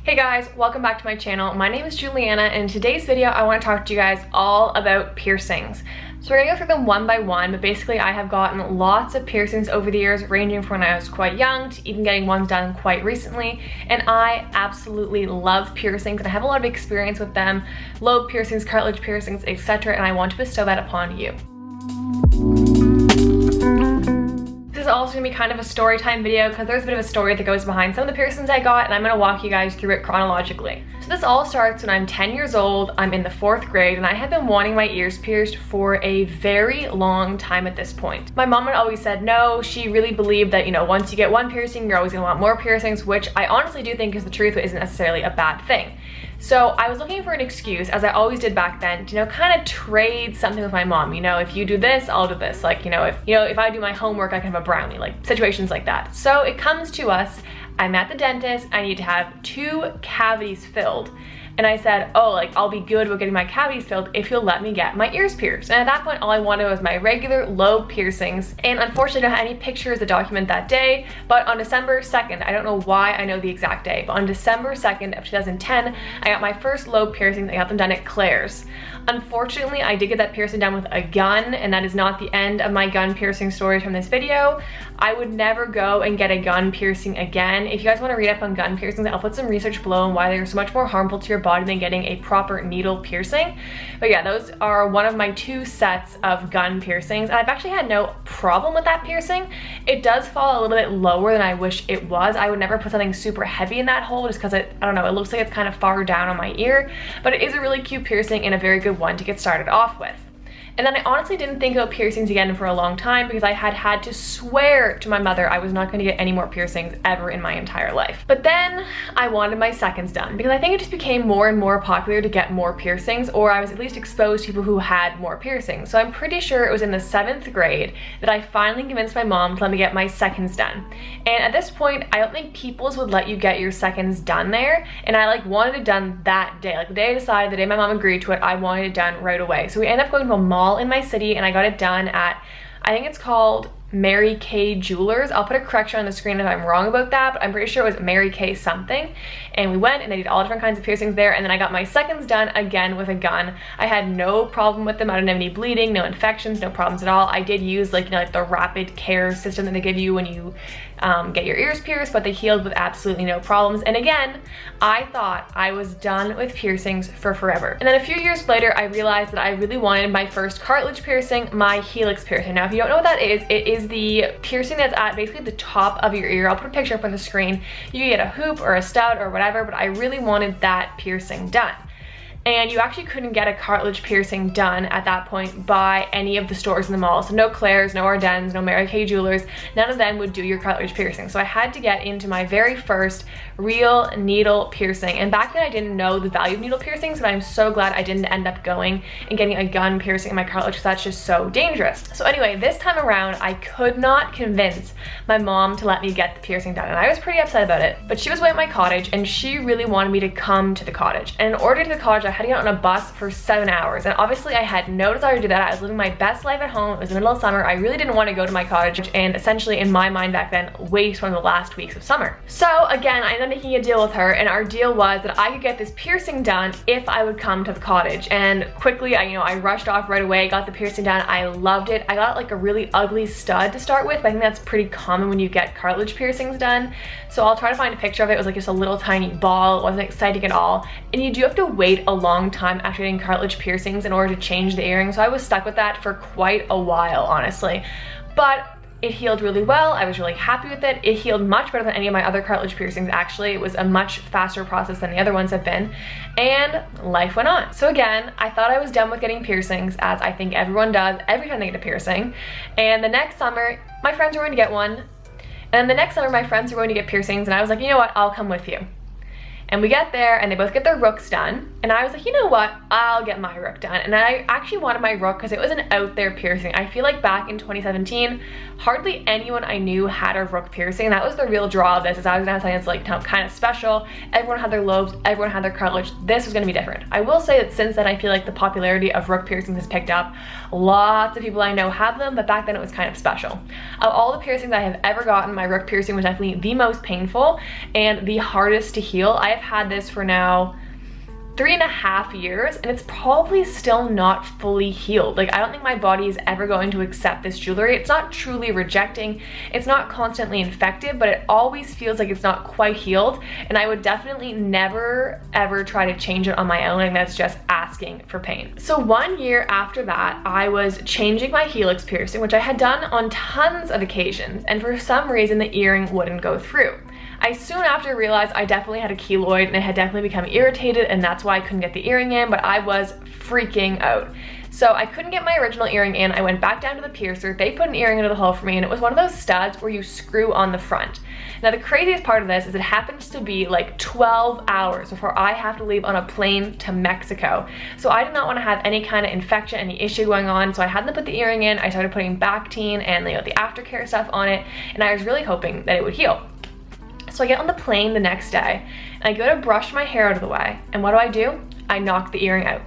Hey guys, welcome back to my channel. My name is Juliana, and in today's video I want to talk to you guys all about piercings. So we're gonna go through them one by one, but basically I have gotten lots of piercings over the years, ranging from when I was quite young to even getting ones done quite recently, and I absolutely love piercings and I have a lot of experience with them, lobe piercings, cartilage piercings, etc., and I want to bestow that upon you. This is also gonna be kind of a story time video because there's a bit of a story that goes behind some of the piercings I got, and I'm gonna walk you guys through it chronologically. So this all starts when I'm 10 years old, I'm in the 4th grade, and I have been wanting my ears pierced for a very long time at this point. My mom had always said no. She really believed that, you know, once you get one piercing, you're always gonna want more piercings, which I honestly do think is the truth, but isn't necessarily a bad thing. So I was looking for an excuse, as I always did back then, to, you know, kind of trade something with my mom. You know, if you do this, I'll do this. Like, if I do my homework, I can have a brownie, like situations like that. So it comes to us, I'm at the dentist, I need to have 2 cavities filled. And I said, oh, like, I'll be good with getting my cavities filled if you'll let me get my ears pierced. And at that point, all I wanted was my regular lobe piercings. And unfortunately, I don't have any pictures to document that day, but on December 2nd, I don't know why I know the exact day, but on December 2nd of 2010, I got my first lobe piercings. I got them done at Claire's. Unfortunately, I did get that piercing done with a gun, and that is not the end of my gun piercing stories from this video. I would never go and get a gun piercing again. If you guys want to read up on gun piercings, I'll put some research below on why they're so much more harmful to your body than getting a proper needle piercing. But yeah, those are one of my 2 sets of gun piercings, and I've actually had no problem with that piercing. It does fall a little bit lower than I wish it was. I would never put something super heavy in that hole just because I don't know, it looks like it's kind of far down on my ear, but it is a really cute piercing and a very good one to get started off with. And then I honestly didn't think about piercings again for a long time because I had to swear to my mother I was not going to get any more piercings ever in my entire life. But then I wanted my seconds done because I think it just became more and more popular to get more piercings, or I was at least exposed to people who had more piercings. So I'm pretty sure it was in the 7th grade that I finally convinced my mom to let me get my seconds done. And at this point, I don't think People's would let you get your seconds done there, and I wanted it done that day. Like the day I decided, the day my mom agreed to it, I wanted it done right away. So we ended up going to a mall in my city, and I got it done at, I think it's called Mary Kay Jewelers. I'll put a correction on the screen if I'm wrong about that, but I'm pretty sure it was Mary Kay something. And we went and they did all different kinds of piercings there, and then I got my seconds done again with a gun. I had no problem with them. I didn't have any bleeding, no infections, no problems at all. I did use like the rapid care system that they give you when you get your ears pierced, but they healed with absolutely no problems. And again, I thought I was done with piercings for forever. And then a few years later, I realized that I really wanted my first cartilage piercing, my Helix piercing. Now, if you don't know what that is, it is the piercing that's at basically the top of your ear. I'll put a picture up on the screen. You can get a hoop or a stud or whatever, but I really wanted that piercing done. And you actually couldn't get a cartilage piercing done at that point by any of the stores in the mall. So no Claire's, no Ardennes, no Mary Kay Jewelers, none of them would do your cartilage piercing. So I had to get into my very first real needle piercing. And back then I didn't know the value of needle piercings, but I'm so glad I didn't end up going and getting a gun piercing in my cartilage because that's just so dangerous. So anyway, this time around, I could not convince my mom to let me get the piercing done, and I was pretty upset about it. But she was away at my cottage, and she really wanted me to come to the cottage. And in order to the cottage, I had to get on a bus for 7 hours, and obviously I had no desire to do that. I was living my best life at home. It was the middle of summer. I really didn't want to go to my cottage and essentially, in my mind back then, waste one of the last weeks of summer. So again, I ended up making a deal with her, and our deal was that I could get this piercing done if I would come to the cottage. And quickly, I rushed off right away, got the piercing done. I loved it. I got like a really ugly stud to start with, but I think that's pretty common when you get cartilage piercings done. So I'll try to find a picture of it. It was like just a little tiny ball. It wasn't exciting at all. And you do have to wait a long time after getting cartilage piercings in order to change the earring. So I was stuck with that for quite a while, honestly. But it healed really well. I was really happy with it. It healed much better than any of my other cartilage piercings, actually. It was a much faster process than the other ones have been, and life went on. So again, I thought I was done with getting piercings, as I think everyone does every time they get a piercing. And the next summer, my friends were going to get one. And then the next summer, my friends were going to get piercings, and I was like, you know what, I'll come with you. And we get there and they both get their rooks done. And I was like, you know what? I'll get my rook done. And I actually wanted my rook because it was an out there piercing. I feel like back in 2017, hardly anyone I knew had a rook piercing. That was the real draw of this, is I was gonna have something that's like kind of special. Everyone had their lobes, everyone had their cartilage. This was gonna be different. I will say that since then, I feel like the popularity of rook piercings has picked up. Lots of people I know have them, but back then it was kind of special. Of all the piercings I have ever gotten, my rook piercing was definitely the most painful and the hardest to heal. I I've had this for now 3.5 years, and it's probably still not fully healed. Like, I don't think my body is ever going to accept this jewelry. It's not truly rejecting, it's not constantly infected, but it always feels like it's not quite healed, and I would definitely never ever try to change it on my own, and that's just asking for pain. So 1 year after that, I was changing my Helix piercing, which I had done on tons of occasions, and for some reason the earring wouldn't go through. I soon after realized I definitely had a keloid, and it had definitely become irritated, and that's why I couldn't get the earring in, but I was freaking out. So I couldn't get my original earring in. I went back down to the piercer. They put an earring into the hole for me, and it was one of those studs where you screw on the front. Now the craziest part of this is it happens to be like 12 hours before I have to leave on a plane to Mexico. So I did not want to have any kind of infection, any issue going on, so I had to put the earring in. I started putting Bactine and the aftercare stuff on it, and I was really hoping that it would heal. So I get on the plane the next day, and I go to brush my hair out of the way, and what do? I knock the earring out.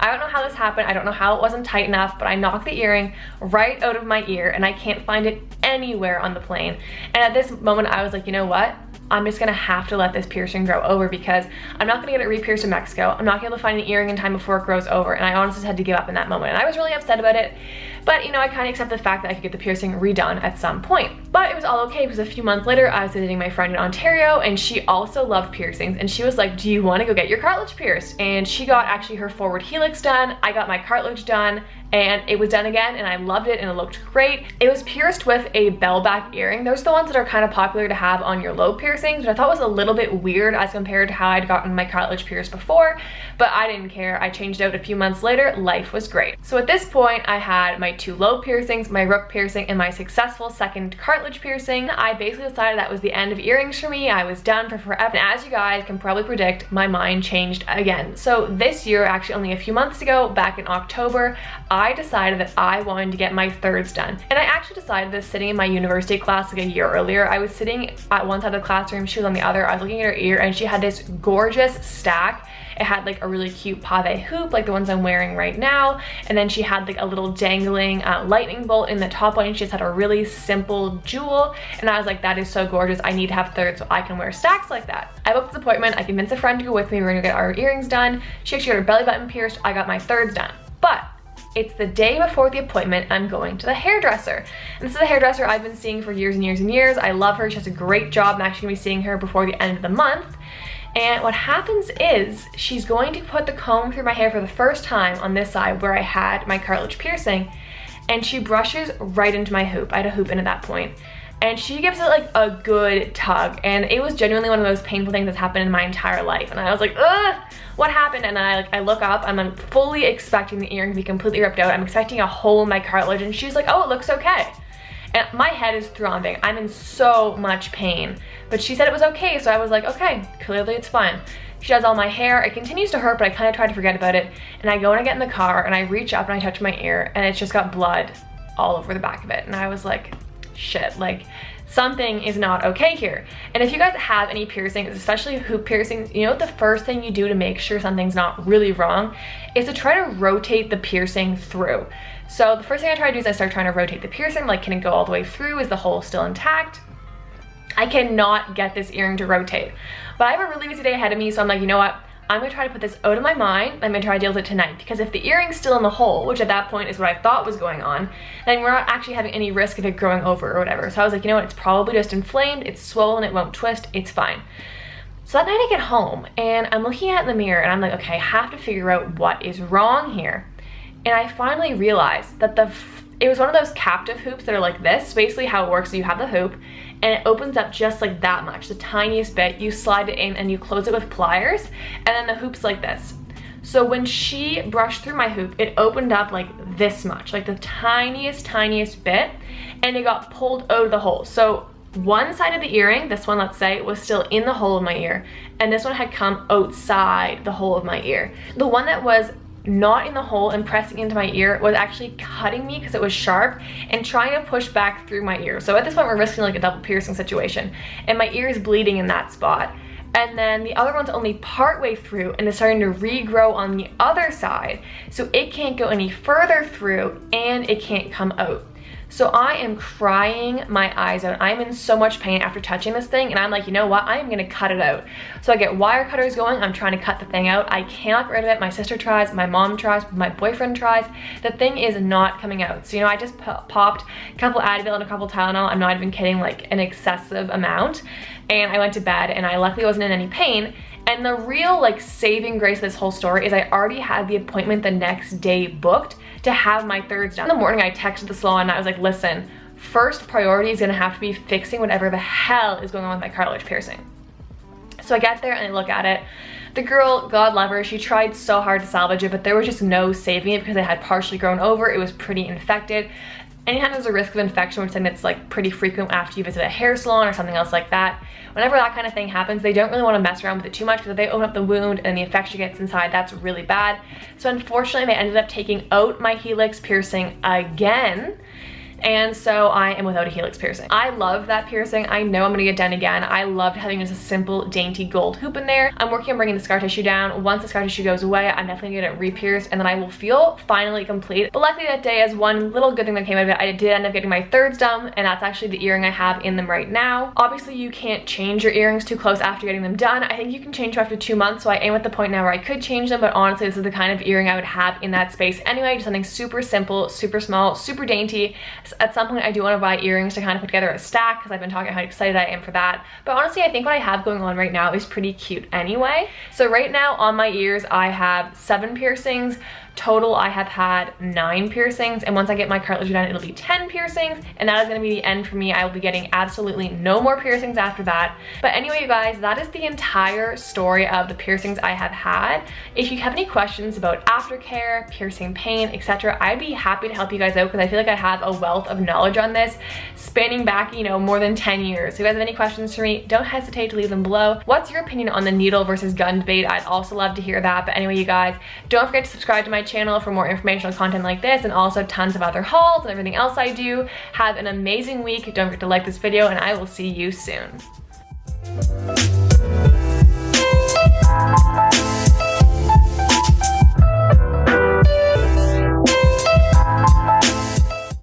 I don't know how this happened, I don't know how it wasn't tight enough, but I knocked the earring right out of my ear, and I can't find it anywhere on the plane. And at this moment I was like, you know what? I'm just gonna have to let this piercing grow over, because I'm not gonna get it re-pierced in Mexico. I'm not gonna be able to find an earring in time before it grows over, and I honestly just had to give up in that moment. And I was really upset about it, but you know, I kind of accept the fact that I could get the piercing redone at some point. But it was all okay, because a few months later I was visiting my friend in Ontario, and she also loved piercings, and she was like, do you want to go get your cartilage pierced? And she got actually her forward helix done, I got my cartilage done, and it was done again, and I loved it, and it looked great. It was pierced with a bell back earring. Those are the ones that are kind of popular to have on your lobe piercings, which I thought was a little bit weird as compared to how I'd gotten my cartilage pierced before, but I didn't care. I changed it out a few months later. Life was great. So at this point I had my 2 lobe piercings, my rook piercing, and my successful second cartilage piercing. I basically decided that was the end of earrings for me. I was done for forever, and as you guys can probably predict, my mind changed again. So this year, actually only a few months ago, back in October, I decided that I wanted to get my thirds done. And I actually decided this sitting in my university class like a year earlier. I was sitting at one side of the classroom, she was on the other. I was looking at her ear, and she had this gorgeous stack. It had like a really cute pave hoop, like the ones I'm wearing right now. And then she had like a little dangling lightning bolt in the top one. And she just had a really simple jewel. And I was like, that is so gorgeous. I need to have thirds so I can wear stacks like that. I booked this appointment. I convinced a friend to go with me. We're gonna get our earrings done. She actually got her belly button pierced. I got my thirds done. But it's the day before the appointment, I'm going to the hairdresser. And this is a hairdresser I've been seeing for years and years and years. I love her, she does a great job. I'm actually gonna be seeing her before the end of the month. And what happens is she's going to put the comb through my hair for the first time on this side where I had my cartilage piercing, and she brushes right into my hoop. I had a hoop in at that point. And she gives it like a good tug, and it was genuinely one of those painful things that's happened in my entire life. And I was like, ugh, what happened? And then I look up, and I'm fully expecting the earring to be completely ripped out. I'm expecting a hole in my cartilage, and she's like, oh, it looks okay. And my head is throbbing. I'm in so much pain. But she said it was okay, so I was like, okay, clearly it's fine. She does all my hair. It continues to hurt, but I kind of try to forget about it. And I go and I get in the car, and I reach up and I touch my ear, and it's just got blood all over the back of it. And I was like, shit, like something is not okay here. And if you guys have any piercings, especially hoop piercings, you know what the first thing you do to make sure something's not really wrong is to try to rotate the piercing through. So the first thing I try to do is I start trying to rotate the piercing, like, can it go all the way through? Is the hole still intact? I cannot get this earring to rotate. But I have a really busy day ahead of me, so I'm like, you know what? I'm gonna try to put this out of my mind. I'm gonna try to deal with it tonight, because if the earring's still in the hole, which at that point is what I thought was going on, then we're not actually having any risk of it growing over or whatever. So I was like, you know what? It's probably just inflamed, it's swollen, it won't twist, it's fine. So that night I get home, and I'm looking at it in the mirror, and I'm like, okay, I have to figure out what is wrong here. And I finally realized that it was one of those captive hoops that are like this. Basically how it works is you have the hoop, and it opens up just like that much, the tiniest bit. You slide it in and you close it with pliers, and then the hoop's like this. So when she brushed through my hoop, it opened up like this much, like the tiniest bit, and it got pulled out of the hole. So one side of the earring, this one let's say, was still in the hole of my ear, and this one had come outside the hole of my ear. The one that was not in the hole and pressing into my ear was actually cutting me because it was sharp and trying to push back through my ear. So at this point we're risking like a double piercing situation, and my ear is bleeding in that spot. And then the other one's only part way through and it's starting to regrow on the other side, so it can't go any further through and it can't come out. So I am crying my eyes out. I'm in so much pain after touching this thing, and I'm like, you know what? I am gonna cut it out. So I get wire cutters going. I'm trying to cut the thing out. I cannot get rid of it. My sister tries, my mom tries, my boyfriend tries. The thing is not coming out. So, you know, I just popped a couple Advil and a couple Tylenol. I'm not even kidding, like an excessive amount. And I went to bed, and I luckily wasn't in any pain. And the real like saving grace of this whole story is I already had the appointment the next day booked to have my thirds done. In the morning, I texted the salon and I was like, listen, first priority is gonna have to be fixing whatever the hell is going on with my cartilage piercing. So I get there and I look at it. The girl, God love her, she tried so hard to salvage it, but there was just no saving it because it had partially grown over. It was pretty infected. Anytime there's a risk of infection, which is something that's like pretty frequent after you visit a hair salon or something else like that, whenever that kind of thing happens, they don't really want to mess around with it too much, because if they open up the wound and the infection gets inside, that's really bad. So unfortunately, they ended up taking out my Helix piercing again. And so I am without a Helix piercing. I love that piercing. I know I'm gonna get done again. I loved having just a simple, dainty gold hoop in there. I'm working on bringing the scar tissue down. Once the scar tissue goes away, I'm definitely gonna get it re-pierced, and then I will feel finally complete. But luckily that day, as one little good thing that came out of it, I did end up getting my thirds done, and that's actually the earring I have in them right now. Obviously, you can't change your earrings too close after getting them done. I think you can change them after 2 months, so I am at the point now where I could change them, but honestly, this is the kind of earring I would have in that space anyway. Just something super simple, super small, super dainty. At some point, I do want to buy earrings to kind of put together a stack, because I've been talking about how excited I am for that. But honestly, I think what I have going on right now is pretty cute anyway. So right now on my ears, I have 7 piercings. Total, I have had 9 piercings, and once I get my cartilage done, it'll be 10 piercings, and that is going to be the end for me. I will be getting absolutely no more piercings after that. But anyway, you guys, that is the entire story of the piercings I have had. If you have any questions about aftercare, piercing pain, etc., I'd be happy to help you guys out, because I feel like I have a wealth of knowledge on this, spanning back, you know, more than 10 years. So if you guys have any questions for me, don't hesitate to leave them below. What's your opinion on the needle versus gun debate? I'd also love to hear that. But anyway, you guys, don't forget to subscribe to my channel for more informational content like this, and also tons of other hauls and everything else I do. Have an amazing week. Don't forget to like this video, and I will see you soon.